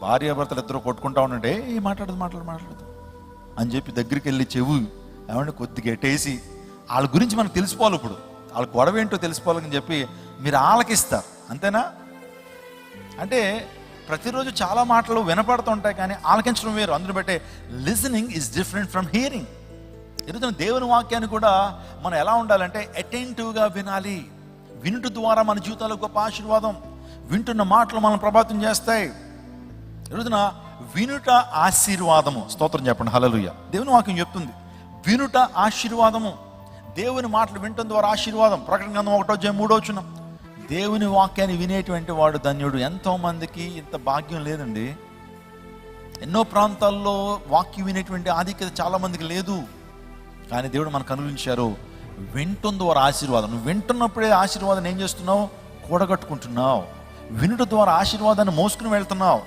భార్యాభర్తలు ఇద్దరు కొట్టుకుంటా ఉండంటే మాట్లాడదు అని చెప్పి దగ్గరికి వెళ్ళి చెవు ఏమంటే కొద్దిగా ఎట్టేసి వాళ్ళ గురించి మనకు తెలిసిపోవాలి. ఇప్పుడు వాళ్ళ గొడవ ఏంటో తెలిసిపోవాలని చెప్పి మీరు ఆలకిస్తారు, అంతేనా? అంటే ప్రతిరోజు చాలా మాటలు వినపడుతుంటాయి, కానీ ఆలకించడం వేరు. అందులో బట్టే listening is different from hearing. ఈరోజు దేవుని వాక్యాన్ని కూడా మనం ఎలా ఉండాలంటే అటెంటివ్గా వినాలి. వినుట ద్వారా మన జీవితాలకు గొప్ప ఆశీర్వాదం. వింటున్న మాటలు మనం ప్రభావితం చేస్తాయి. ఈరోజున వినుట ఆశీర్వాదము. స్తోత్రం చెప్పండి, హల్లెలూయా. దేవుని వాక్యం చెప్తుంది వినుట ఆశీర్వాదము. దేవుని మాటలు వినటం ద్వారా ఆశీర్వాదం. ప్రకటన గ్రంథం 1:3 దేవుని వాక్యాన్ని వినేటువంటి వాడు ధన్యుడు. ఎంతో మందికి ఇంత భాగ్యం లేదండి. ఎన్నో ప్రాంతాల్లో వాక్యం వినేటువంటి ఆధిక్యత చాలా మందికి లేదు. కానీ దేవుడు మనకు అనుగ్రహించారు. వింటం ద్వారా ఆశీర్వాదం. నువ్వు వింటున్నప్పుడే ఆశీర్వాదాన్ని ఏం చేస్తున్నావు? కూడగట్టుకుంటున్నావు. వినుట ద్వారా ఆశీర్వాదాన్ని మోసుకుని వెళ్తున్నావు.